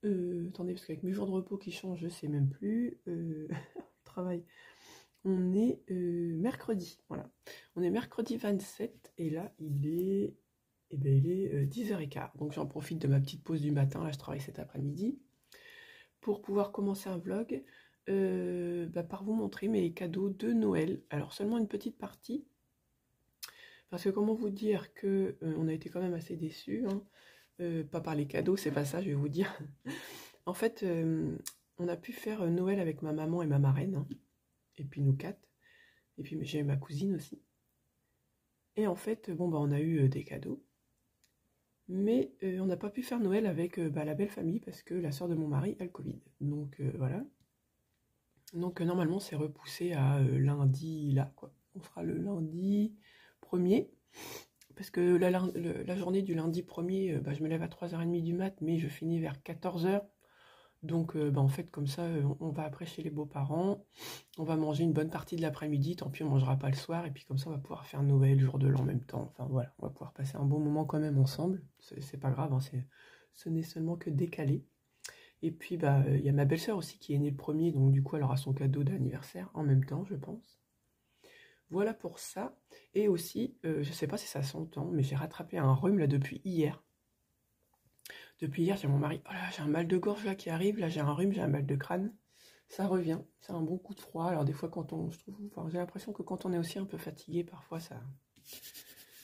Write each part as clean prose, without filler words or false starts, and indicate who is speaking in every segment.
Speaker 1: Attendez, parce qu'avec mes jours de repos qui changent, je sais même plus. Travail. On est mercredi, voilà. On est mercredi 27 et là, il est 10h15. Donc j'en profite de ma petite pause du matin, là je travaille cet après-midi, pour pouvoir commencer un vlog par vous montrer mes cadeaux de Noël. Alors seulement une petite partie, parce que comment vous dire que on a été quand même assez déçus, hein. Pas par les cadeaux, c'est pas ça, je vais vous dire. En fait, on a pu faire Noël avec ma maman et ma marraine, hein, et puis nous quatre, et puis j'ai ma cousine aussi. Et en fait, bon, on a eu des cadeaux, mais on n'a pas pu faire Noël avec la belle famille parce que la soeur de mon mari a le Covid. Donc voilà. Donc normalement, c'est repoussé à lundi, là, quoi. On fera le lundi 1er, parce que la journée du lundi 1er, je me lève à 3h30 du mat, mais je finis vers 14h. Donc en fait, comme ça, on va après chez les beaux-parents, on va manger une bonne partie de l'après-midi, tant pis on mangera pas le soir, et puis comme ça on va pouvoir faire Noël, jour de l'an en même temps. Enfin voilà, on va pouvoir passer un bon moment quand même ensemble, c'est pas grave, hein, ce n'est seulement que décalé. Et puis il y a ma belle-sœur aussi qui est née le 1er, donc du coup elle aura son cadeau d'anniversaire en même temps, je pense. Voilà pour ça. Et aussi, je sais pas si ça s'entend, mais j'ai rattrapé un rhume là depuis hier. Depuis hier, j'ai mon mari, oh là, j'ai un mal de gorge là qui arrive, là j'ai un rhume, j'ai un mal de crâne. Ça revient, c'est un bon coup de froid. Alors des fois j'ai l'impression que quand on est aussi un peu fatigué, parfois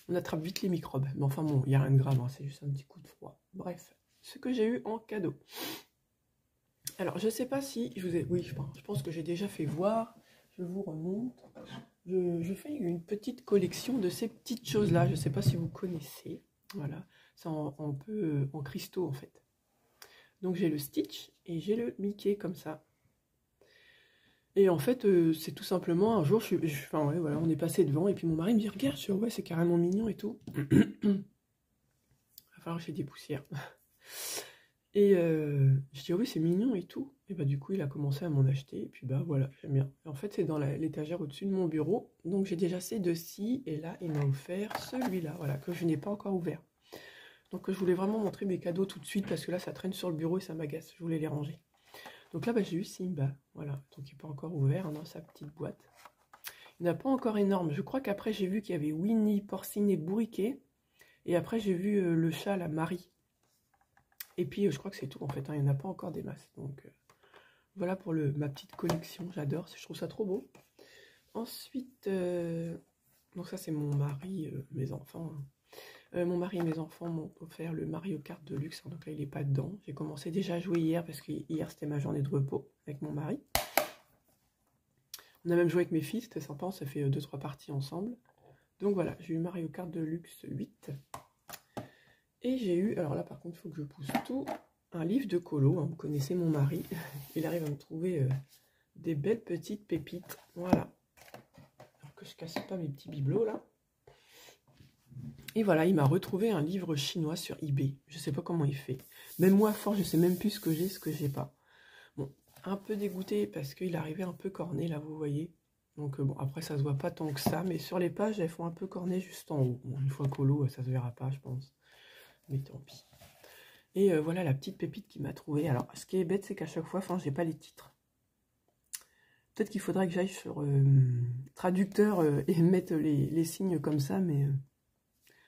Speaker 1: on attrape vite les microbes. Mais enfin bon, il n'y a rien de grave, hein, c'est juste un petit coup de froid. Bref, ce que j'ai eu en cadeau. Alors je sais pas si oui, je pense que j'ai déjà fait voir. Je vous remonte. Je fais une petite collection de ces petites choses-là. Je sais pas si vous connaissez. Voilà, c'est un peu en cristaux en fait. Donc j'ai le Stitch et j'ai le Mickey comme ça. Et en fait, c'est tout simplement un jour, voilà, on est passé devant et puis mon mari me dit regarde, je dis, ouais, c'est carrément mignon et tout. Il va falloir que j'ai des poussières. Et je dis oui, c'est mignon et tout. Et du coup, il a commencé à m'en acheter et puis voilà, j'aime bien. Et en fait, c'est dans l'étagère au-dessus de mon bureau. Donc j'ai déjà ces deux-ci et là, il m'a offert celui-là, voilà, que je n'ai pas encore ouvert. Donc je voulais vraiment montrer mes cadeaux tout de suite parce que là, ça traîne sur le bureau et ça m'agace. Je voulais les ranger. Donc là, j'ai eu Simba, voilà, donc il n'est pas encore ouvert dans sa petite boîte. Il n'a pas encore énorme. Je crois qu'après, j'ai vu qu'il y avait Winnie, Porcine et Bourriquet. Et après, j'ai vu le chat, la Marie. Et puis, je crois que c'est tout, en fait. Hein, il n'y en a pas encore des masses. Donc, voilà pour ma petite collection. J'adore, je trouve ça trop beau. Ensuite, donc ça, c'est mon mari, mes enfants. Hein. Mon mari et mes enfants m'ont offert le Mario Kart de luxe. Donc là, il n'est pas dedans. J'ai commencé déjà à jouer hier parce que hier, c'était ma journée de repos avec mon mari. On a même joué avec mes filles, c'était sympa, on s'est fait 2-3 parties ensemble. Donc voilà, j'ai eu Mario Kart de luxe 8. Et j'ai eu, alors là par contre, il faut que je pousse tout, un livre de colo. Hein, vous connaissez mon mari, il arrive à me trouver des belles petites pépites. Voilà. Alors que je casse pas mes petits bibelots là. Et voilà, il m'a retrouvé un livre chinois sur eBay. Je sais pas comment il fait. Même moi, à force, je sais même plus ce que j'ai pas. Bon, un peu dégoûté parce qu'il arrivait un peu corné, là, vous voyez. Donc bon, après, ça se voit pas tant que ça. Mais sur les pages, elles font un peu corné juste en haut. Bon, une fois colo, ça se verra pas, je pense. Mais tant pis. Et voilà la petite pépite qu'il m'a trouvée. Alors, ce qui est bête, c'est qu'à chaque fois, j'ai pas les titres. Peut-être qu'il faudrait que j'aille sur traducteur et mettre les signes comme ça, mais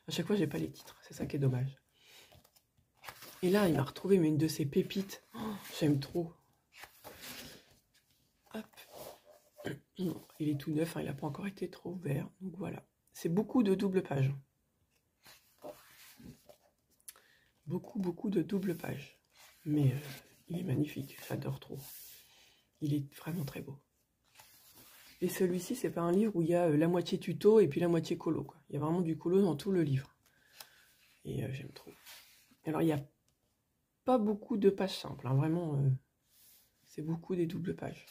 Speaker 1: à chaque fois, j'ai pas les titres. C'est ça qui est dommage. Et là, il m'a retrouvé une de ces pépites. Oh, j'aime trop. Hop. Il est tout neuf, hein, il n'a pas encore été trop ouvert. Donc voilà. C'est beaucoup de double pages. Beaucoup de double pages. Mais il est magnifique, j'adore trop. Il est vraiment très beau. Et celui-ci, c'est pas un livre où il y a la moitié tuto et puis la moitié colo, quoi. Il y a vraiment du colo dans tout le livre. Et j'aime trop. Alors, il n'y a pas beaucoup de pages simples, hein, vraiment. C'est beaucoup des doubles pages.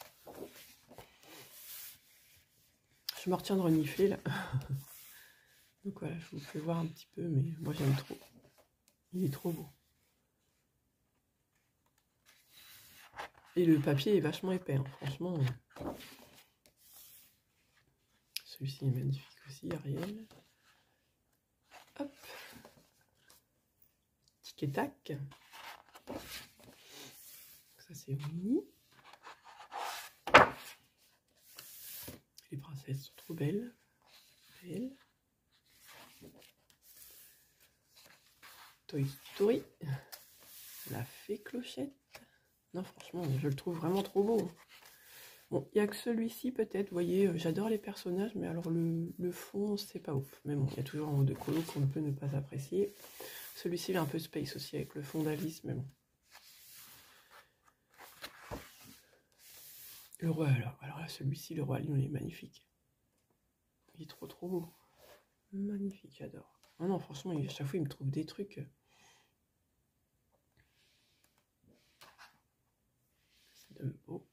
Speaker 1: Je me retiens de renifler, là. Donc voilà, je vous fais voir un petit peu, mais moi, j'aime trop. Il est trop beau. Et le papier est vachement épais, hein, franchement. Celui-ci est magnifique aussi, Ariel. Hop. Tic et tac. c'est Winnie. Les princesses sont trop belles. Toy Story. La fée Clochette. Non, franchement, je le trouve vraiment trop beau. Bon, il n'y a que celui-ci peut-être, vous voyez, j'adore les personnages, mais alors le fond, c'est pas ouf. Mais bon, il y a toujours un ou deux colos qu'on ne peut ne pas apprécier. Celui-ci, il est un peu space aussi, avec le fond d'Alice, mais bon. Le roi, alors là, celui-ci, le roi lion, il est magnifique. Il est trop beau. Magnifique, j'adore. Ah non, franchement, à chaque fois, il me trouve des trucs. C'est beau.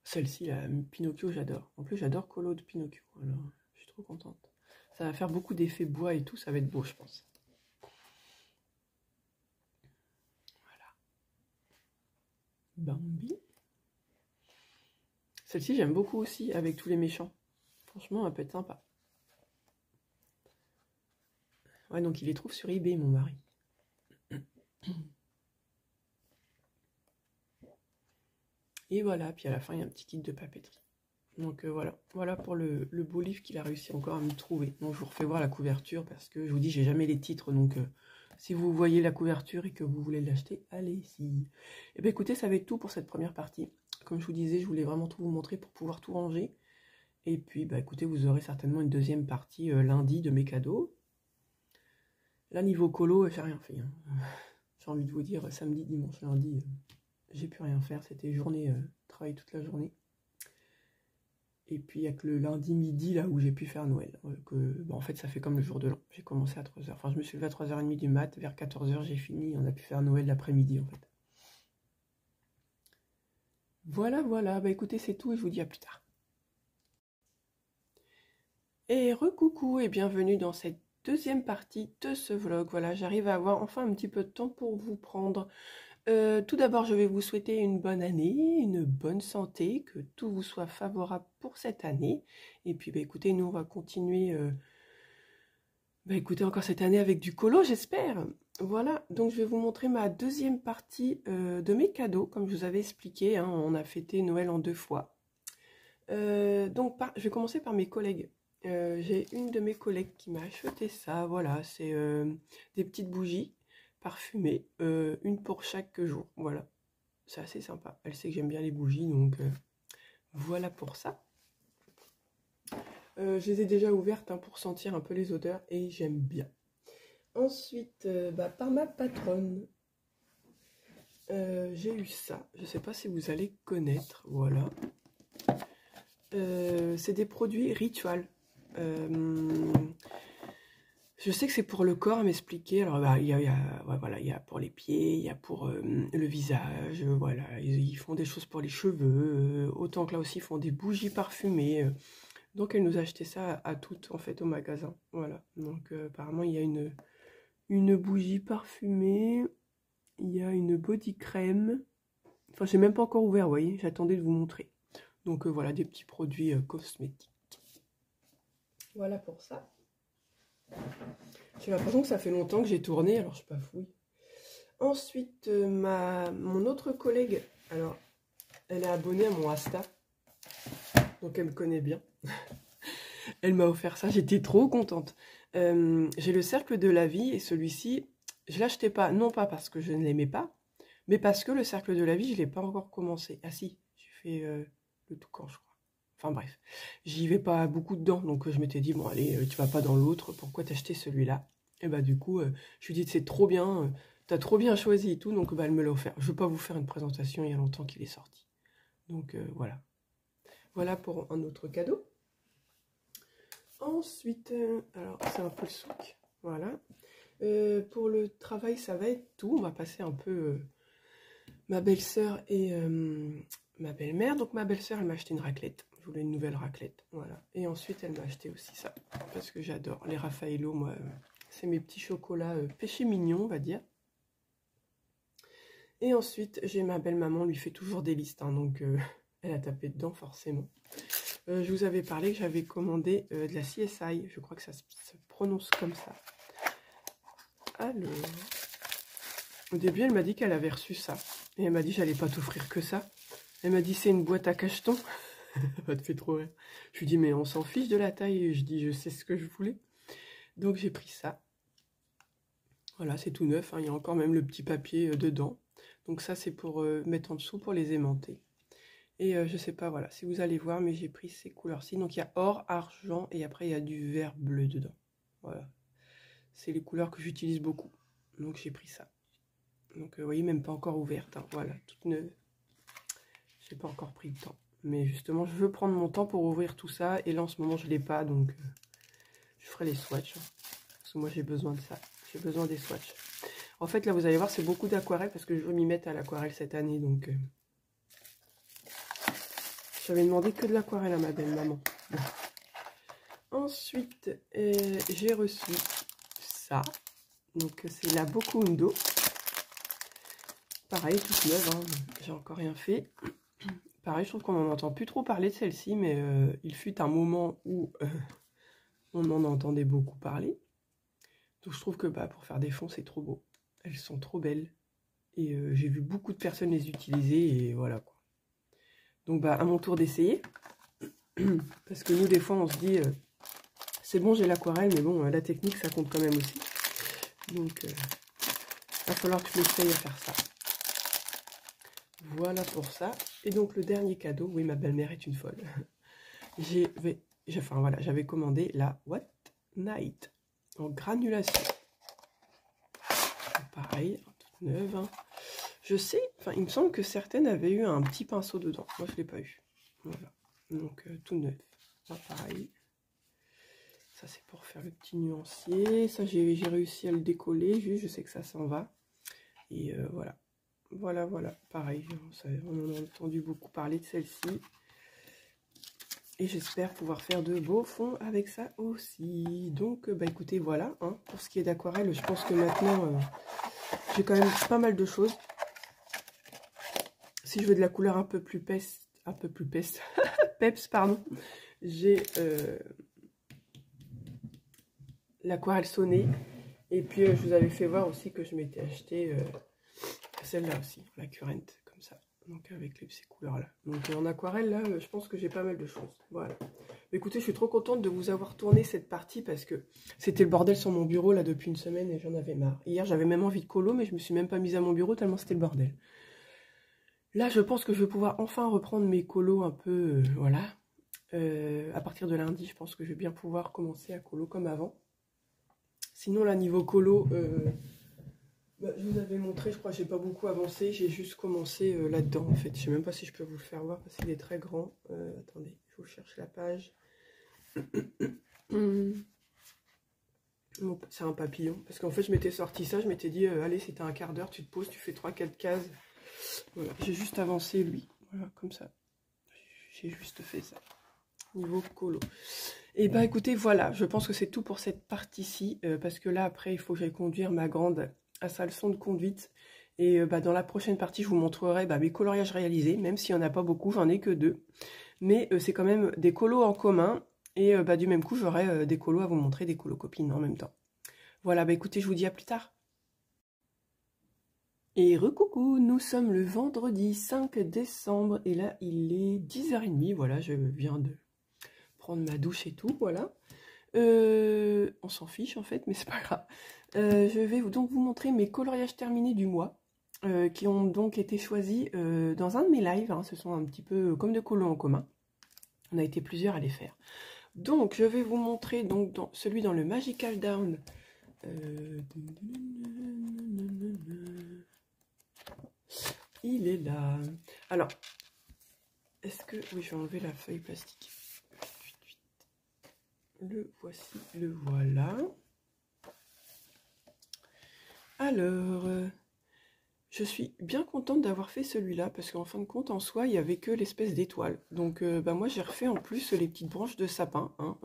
Speaker 1: Celle-ci, la Pinocchio, j'adore. En plus, j'adore Colo de Pinocchio. Alors, je suis trop contente. Ça va faire beaucoup d'effets bois et tout, ça va être beau, je pense. Voilà. Bambi. Celle-ci, j'aime beaucoup aussi, avec tous les méchants. Franchement, elle peut être sympa. Ouais, donc il les trouve sur eBay, mon mari. Et voilà, puis à la fin, il y a un petit kit de papeterie. Donc voilà pour le beau livre qu'il a réussi encore à me trouver. Donc je vous refais voir la couverture parce que je vous dis, j'ai jamais les titres. Donc si vous voyez la couverture et que vous voulez l'acheter, allez-y. Et bien écoutez, ça va être tout pour cette première partie. Comme je vous disais, je voulais vraiment tout vous montrer pour pouvoir tout ranger. Et puis bah écoutez, vous aurez certainement une deuxième partie lundi de mes cadeaux. Là, niveau colo, j'ai rien fait. Hein. J'ai envie de vous dire, samedi, dimanche, lundi, j'ai pu rien faire. C'était journée, travail toute la journée. Et puis, il n'y a que le lundi midi, là, où j'ai pu faire Noël. En fait, ça fait comme le jour de l'an. J'ai commencé à 3h. Enfin, je me suis levé à 3h30 du mat. Vers 14h, j'ai fini. On a pu faire Noël l'après-midi, en fait. Voilà. Bah, écoutez, c'est tout et je vous dis à plus tard. Et recoucou et bienvenue dans cette deuxième partie de ce vlog. Voilà, j'arrive à avoir enfin un petit peu de temps pour vous prendre. Tout d'abord, je vais vous souhaiter une bonne année, une bonne santé, que tout vous soit favorable pour cette année. Et puis, bah, écoutez, nous, on va continuer, écoutez, encore cette année avec du colo, j'espère. Voilà, donc je vais vous montrer ma deuxième partie de mes cadeaux. Comme je vous avais expliqué, hein, on a fêté Noël en 2 fois. Donc, je vais commencer par mes collègues. J'ai une de mes collègues qui m'a acheté ça. Voilà, c'est des petites bougies parfumée, une pour chaque jour, voilà, c'est assez sympa, elle sait que j'aime bien les bougies, donc voilà pour ça. Je les ai déjà ouvertes hein, pour sentir un peu les odeurs, et j'aime bien. Ensuite, par ma patronne, j'ai eu ça, je sais pas si vous allez connaître, voilà. C'est des produits Ritual. Je sais que c'est pour le corps à m'expliquer. Alors, il y a pour les pieds, il y a pour le visage. Voilà, ils font des choses pour les cheveux. Autant que là aussi, ils font des bougies parfumées. Donc, elle nous a acheté ça à toutes, en fait, au magasin. Voilà. Donc, apparemment, il y a une bougie parfumée. Il y a une body crème. Enfin, j'ai même pas encore ouvert, vous voyez. J'attendais de vous montrer. Donc, voilà, des petits produits cosmétiques. Voilà pour ça. J'ai l'impression que ça fait longtemps que j'ai tourné, alors je bafouille. Ensuite, mon autre collègue, alors, elle est abonnée à mon Insta, donc elle me connaît bien. Elle m'a offert ça, j'étais trop contente. J'ai le cercle de la vie, et celui-ci, je ne l'achetais pas, non pas parce que je ne l'aimais pas, mais parce que le cercle de la vie, je ne l'ai pas encore commencé. Ah si, j'ai fait le Toucan, je crois. Enfin bref, j'y vais pas beaucoup dedans, donc je m'étais dit, bon allez, tu vas pas dans l'autre, pourquoi t'acheter celui-là? Et bah du coup, je lui ai dit, c'est trop bien, t'as trop bien choisi et tout, donc bah, elle me l'a offert. Je vais pas vous faire une présentation, il y a longtemps qu'il est sorti. Donc voilà. Voilà pour un autre cadeau. Ensuite, alors c'est un peu le souk, voilà. Pour le travail, ça va être tout, on va passer un peu ma belle-sœur et ma belle-mère. Donc ma belle-sœur, elle m'a acheté une raclette. Je voulais une nouvelle raclette, voilà. Et ensuite, elle m'a acheté aussi ça, parce que j'adore. Les Raffaello, moi, c'est mes petits chocolats péché mignon, on va dire. Et ensuite, j'ai ma belle-maman, lui fait toujours des listes, hein, donc elle a tapé dedans, forcément. Je vous avais parlé que j'avais commandé de la CSI, je crois que ça se prononce comme ça. Alors, Au début, elle m'a dit qu'elle avait reçu ça. Et elle m'a dit, j'allais pas t'offrir que ça. Elle m'a dit, c'est une boîte à cachetons. Ça te fait trop rire. Je lui dis, mais on s'en fiche de la taille. Et je dis, je sais ce que je voulais. Donc, j'ai pris ça. Voilà, c'est tout neuf. Hein. Il y a encore même le petit papier dedans. Donc, ça, c'est pour mettre en dessous pour les aimanter. Et je sais pas, voilà, si vous allez voir, mais j'ai pris ces couleurs-ci. Donc, il y a or, argent et après, il y a du vert bleu dedans. Voilà. C'est les couleurs que j'utilise beaucoup. Donc, j'ai pris ça. Donc, vous voyez, même pas encore ouverte. Hein. Voilà, toute neuve. J'ai pas encore pris le temps. Mais justement, je veux prendre mon temps pour ouvrir tout ça. Et là, en ce moment, je l'ai pas. Donc, je ferai les swatchs. Hein. Parce que moi, j'ai besoin de ça. J'ai besoin des swatchs. En fait, là, vous allez voir, c'est beaucoup d'aquarelle. Parce que je veux m'y mettre à l'aquarelle cette année. Donc, j'avais demandé que de l'aquarelle à ma belle-maman. Ensuite, j'ai reçu ça. Donc, c'est la Bokundo. Pareil, toute neuve, hein. J'ai encore rien fait. Pareil, je trouve qu'on n'en entend plus trop parler de celle-ci, mais il fut un moment où on en entendait beaucoup parler. Donc je trouve que pour faire des fonds, c'est trop beau. Elles sont trop belles. Et j'ai vu beaucoup de personnes les utiliser, et voilà quoi. Donc à mon tour d'essayer. Parce que nous, des fois, on se dit, c'est bon, j'ai l'aquarelle, mais bon, la technique, ça compte quand même aussi. Donc, il va falloir que je m'essaye à faire ça. Voilà pour ça. Et donc le dernier cadeau, oui, ma belle-mère est une folle. J'avais commandé la What Night en granulation. Pareil, toute neuve. Hein. Je sais, il me semble que certaines avaient eu un petit pinceau dedans. Moi, je ne l'ai pas eu. Voilà. Donc tout neuf. Là, pareil. Ça, c'est pour faire le petit nuancier. Ça, j'ai réussi à le décoller. Juste, je sais que ça s'en va. Et voilà. Voilà, pareil, on en a entendu beaucoup parler de celle-ci. Et j'espère pouvoir faire de beaux fonds avec ça aussi. Donc, écoutez, voilà. Hein, pour ce qui est d'aquarelle, je pense que maintenant, j'ai quand même pas mal de choses. Si je veux de la couleur un peu plus peps, pardon, j'ai l'aquarelle sonnée. Et puis, je vous avais fait voir aussi que je m'étais acheté... celle-là aussi, la Current, comme ça. Donc avec ces couleurs-là. Donc en aquarelle, là, je pense que j'ai pas mal de choses. Voilà. Mais écoutez, je suis trop contente de vous avoir tourné cette partie parce que c'était le bordel sur mon bureau, là, depuis une semaine et j'en avais marre. Hier, j'avais même envie de colo, mais je me suis même pas mise à mon bureau tellement c'était le bordel. Là, je pense que je vais pouvoir enfin reprendre mes colos un peu, voilà. À partir de lundi, je pense que je vais bien pouvoir commencer à colo comme avant. Sinon, là, niveau colo... je vous avais montré, je crois que j'ai pas beaucoup avancé, j'ai juste commencé là-dedans en fait. Je sais même pas si je peux vous le faire voir parce qu'il est très grand. Attendez, je vous cherche la page. C'est un papillon. Parce qu'en fait, je m'étais sorti ça, je m'étais dit, allez, c'était un quart d'heure, tu te poses, tu fais 3-4 cases. Voilà, j'ai juste avancé lui. Voilà, comme ça. J'ai juste fait ça. Niveau colo. Et écoutez, voilà, je pense que c'est tout pour cette partie-ci. Parce que là, après, il faut que j'aille conduire ma grande... à sa leçon de conduite et dans la prochaine partie je vous montrerai mes coloriages réalisés, même s'il n'y en a pas beaucoup, j'en ai que 2, mais c'est quand même des colos en commun et du même coup j'aurai des colos à vous montrer, des colos copines en même temps. Voilà, écoutez, je vous dis à plus tard. Et recoucou, nous sommes le vendredi 5 décembre et là il est 10h30, voilà, je viens de prendre ma douche et tout, voilà. On s'en fiche en fait, mais c'est pas grave. Je vais donc vous montrer mes coloriages terminés du mois, qui ont donc été choisis dans un de mes lives. Hein, ce sont un petit peu comme de colos en commun. On a été plusieurs à les faire. Donc, je vais vous montrer donc celui dans le Magical Down. Il est là. Alors, est-ce que... Oui, je vais enlever la feuille plastique. Le voici, le voilà. Alors, je suis bien contente d'avoir fait celui-là parce qu'en fin de compte, en soi, il n'y avait que l'espèce d'étoile. Donc, moi, j'ai refait en plus les petites branches de sapin. Hein.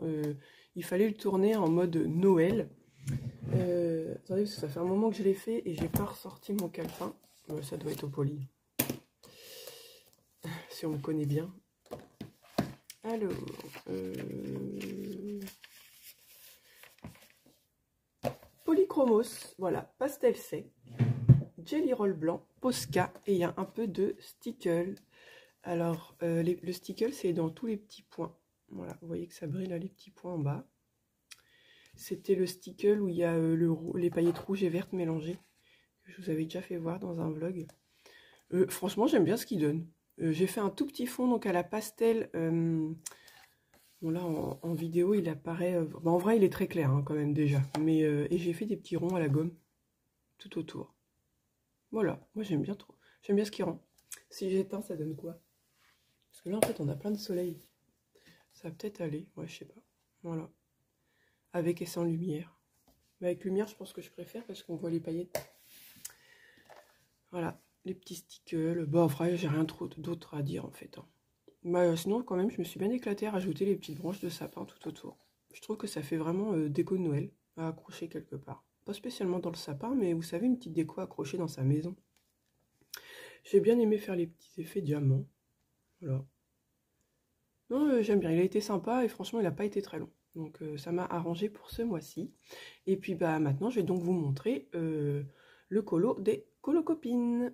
Speaker 1: Il fallait le tourner en mode Noël. Attendez, parce que ça fait un moment que je l'ai fait et j'ai pas ressorti mon calepin. Ça doit être au poli. Si on me connaît bien. Alors, Polychromos, voilà, pastel sec, Jelly Roll blanc, Posca, et il y a un peu de Stickle. Alors, le Stickle, c'est dans tous les petits points. Voilà, vous voyez que ça brille là, les petits points en bas. C'était le Stickle où il y a les paillettes rouges et vertes mélangées. Que je vous avais déjà fait voir dans un vlog. Franchement, j'aime bien ce qu'il donne. J'ai fait un tout petit fond donc à la pastel. Bon là, en vidéo, il apparaît... en vrai, il est très clair hein, quand même déjà. Mais, et j'ai fait des petits ronds à la gomme tout autour. Voilà, moi j'aime bien trop. J'aime bien ce qui rend. Si j'éteins, ça donne quoi? Parce que là, en fait, on a plein de soleil. Ça va peut-être aller, ouais, je sais pas. Voilà. Avec et sans lumière. Mais avec lumière, je pense que je préfère parce qu'on voit les paillettes. Voilà, les petits stickers. Bon, après, j'ai rien trop d'autre à dire en fait. Hein. Bah, sinon, quand même, je me suis bien éclatée à rajouter les petites branches de sapin tout autour. Je trouve que ça fait vraiment déco de Noël à accrocher quelque part. Pas spécialement dans le sapin, mais vous savez, une petite déco accrochée dans sa maison. J'ai bien aimé faire les petits effets diamants. Voilà. Non, j'aime bien. Il a été sympa et franchement, il n'a pas été très long. Donc, ça m'a arrangé pour ce mois-ci. Et puis, bah, maintenant, je vais donc vous montrer le colo des colocopines.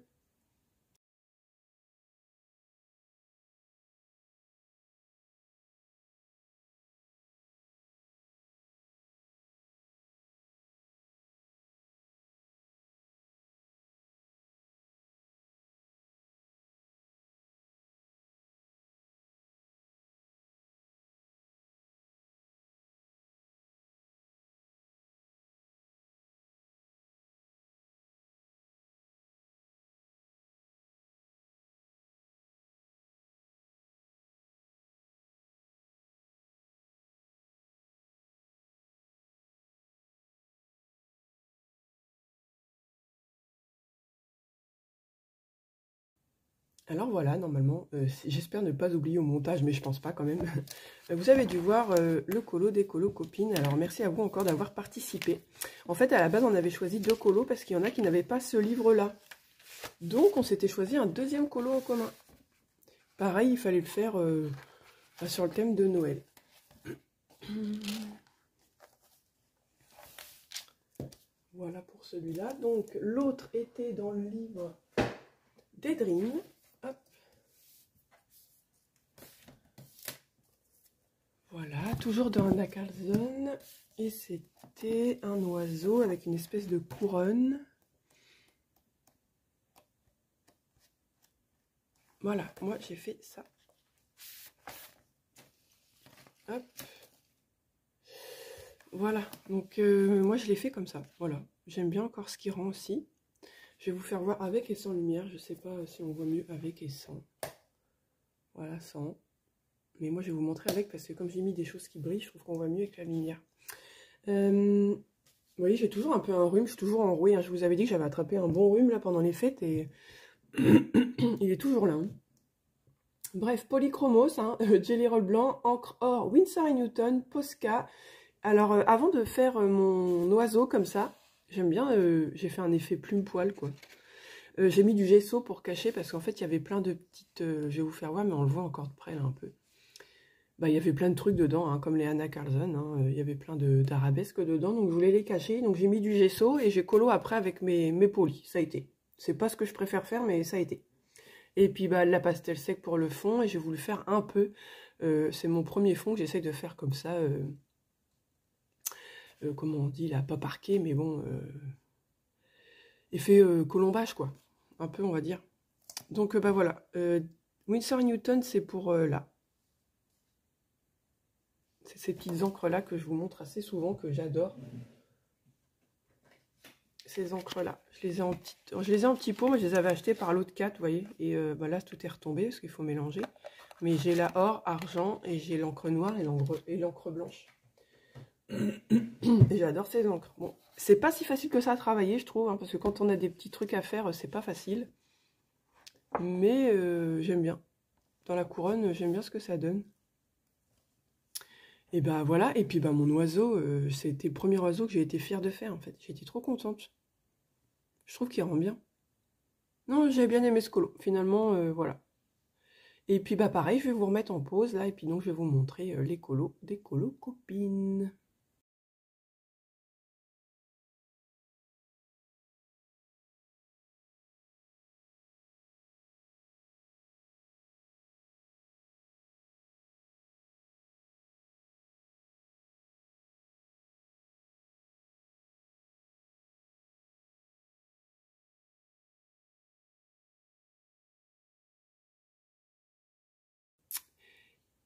Speaker 1: Alors voilà, normalement, j'espère ne pas oublier au montage, mais je pense pas quand même. Vous avez dû voir le colo des colocopines. Alors merci à vous encore d'avoir participé. En fait, à la base, on avait choisi 2 colos parce qu'il y en a qui n'avaient pas ce livre-là. Donc, on s'était choisi un deuxième colo en commun. Pareil, il fallait le faire sur le thème de Noël. Voilà pour celui-là. Donc, l'autre était dans le livre des Dreams. Hop. Voilà, toujours dans Anna Carlson. Et c'était un oiseau avec une espèce de couronne. Voilà, moi j'ai fait ça. Hop. Voilà, donc moi je l'ai fait comme ça. Voilà, j'aime bien encore ce qui rend aussi. Je vais vous faire voir avec et sans lumière. Je sais pas si on voit mieux avec et sans. Voilà, sans. Mais moi je vais vous montrer avec parce que comme j'ai mis des choses qui brillent, je trouve qu'on voit mieux avec la lumière. Vous voyez, j'ai toujours un peu un rhume, je suis toujours enrouée. Hein. Je vous avais dit que j'avais attrapé un bon rhume là pendant les fêtes et il est toujours là. Hein. Bref, Polychromos, hein, Jelly Roll blanc, encre or, Winsor & Newton, Posca. Alors, avant de faire mon oiseau comme ça, j'aime bien, j'ai fait un effet plume-poil, quoi. J'ai mis du gesso pour cacher, parce qu'en fait, il y avait plein de petites... je vais vous faire voir, mais on le voit encore de près, là, un peu. Bah, il y avait plein de trucs dedans, hein, comme les Anna Carlson, hein, il y avait plein d'arabesques dedans, donc je voulais les cacher, donc j'ai mis du gesso, et j'ai colo après avec mes polis, ça a été. C'est pas ce que je préfère faire, mais ça a été. Et puis bah, la pastel sec pour le fond, et j'ai voulu faire un peu, c'est mon premier fond que j'essaye de faire comme ça, comment on dit là, pas parquet, mais bon, effet colombage quoi, un peu on va dire. Donc bah voilà, Winsor & Newton c'est pour là. C'est ces petites encres là que je vous montre assez souvent, que j'adore. Ces encres là, je les ai en petit pot, mais je les avais achetées par l'autre 4, vous voyez. Et bah là tout est retombé parce qu'il faut mélanger. Mais j'ai la or, argent, et j'ai l'encre noire et l'encre blanche. Et j'adore ces encres. Bon, c'est pas si facile que ça à travailler, je trouve, hein, parce que quand on a des petits trucs à faire, c'est pas facile. Mais j'aime bien. Dans la couronne, j'aime bien ce que ça donne. Et bah voilà, et puis bah mon oiseau, c'était le premier oiseau que j'ai été fière de faire en fait. J'étais trop contente. Je trouve qu'il rend bien. Non, j'ai bien aimé ce colo. Finalement, voilà. Et puis bah pareil, je vais vous remettre en pause là, et puis donc je vais vous montrer les colos des colocopines.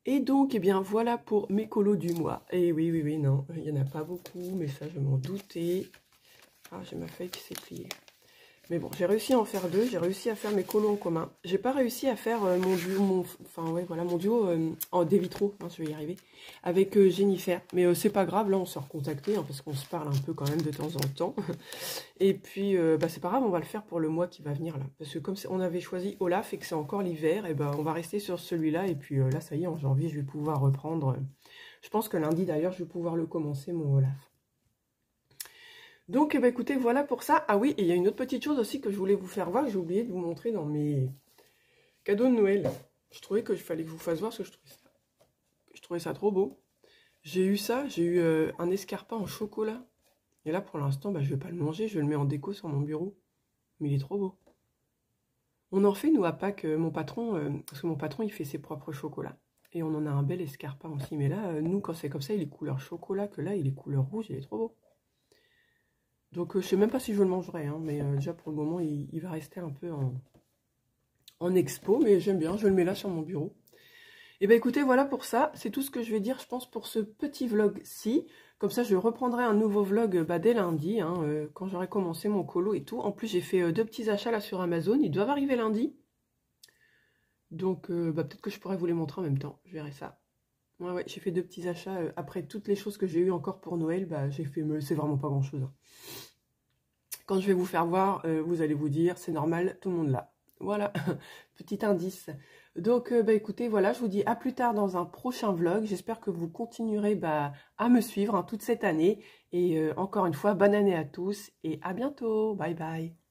Speaker 1: Et donc, eh bien, voilà pour mes colos du mois. Et oui, oui, oui, non, il n'y en a pas beaucoup, mais ça, je m'en doutais. Ah, j'ai ma feuille qui s'est pliée. Mais bon, j'ai réussi à en faire deux. J'ai réussi à faire mes colos en commun. J'ai pas réussi à faire mon duo, mon duo en des vitraux. Hein, je vais y arriver. Avec Jennifer. Mais c'est pas grave, là, on s'est recontacté hein, parce qu'on se parle un peu quand même de temps en temps. Et puis, c'est pas grave, on va le faire pour le mois qui va venir là. Parce que comme on avait choisi Olaf et que c'est encore l'hiver, et ben on va rester sur celui-là. Et puis là, ça y est, en janvier, je vais pouvoir reprendre. Je pense que lundi d'ailleurs, je vais pouvoir le commencer, mon Olaf. Donc, eh ben, écoutez, voilà pour ça. Ah oui, et il y a une autre petite chose aussi que je voulais vous faire voir. J'ai oublié de vous montrer dans mes cadeaux de Noël. Je trouvais qu'il fallait que je vous fasse voir parce que je trouvais ça trop beau. J'ai eu ça, j'ai eu un escarpin en chocolat. Et là, pour l'instant, je vais pas le manger. Je le mets en déco sur mon bureau. Mais il est trop beau. On en fait, nous, à Pâques, mon patron, parce que mon patron, il fait ses propres chocolats. Et on en a un bel escarpin aussi. Mais là, nous, quand c'est comme ça, il est couleur chocolat, que là, il est couleur rouge, il est trop beau. Donc, je sais même pas si je le mangerai, hein, mais déjà, pour le moment, il va rester un peu en expo. Mais j'aime bien, je le mets là sur mon bureau. Et bien, écoutez, voilà pour ça. C'est tout ce que je vais dire, je pense, pour ce petit vlog-ci. Comme ça, je reprendrai un nouveau vlog dès lundi, hein, quand j'aurai commencé mon colo et tout. En plus, j'ai fait 2 petits achats là sur Amazon. Ils doivent arriver lundi. Donc, peut-être que je pourrais vous les montrer en même temps. Je verrai ça. Ouais, j'ai fait 2 petits achats. Après toutes les choses que j'ai eues encore pour Noël, j'ai fait... C'est vraiment pas grand-chose. Hein. Quand je vais vous faire voir, vous allez vous dire, c'est normal, tout le monde l'a. Voilà, petit indice. Donc, écoutez, voilà, je vous dis à plus tard dans un prochain vlog. J'espère que vous continuerez à me suivre toute cette année. Et encore une fois, bonne année à tous et à bientôt. Bye bye.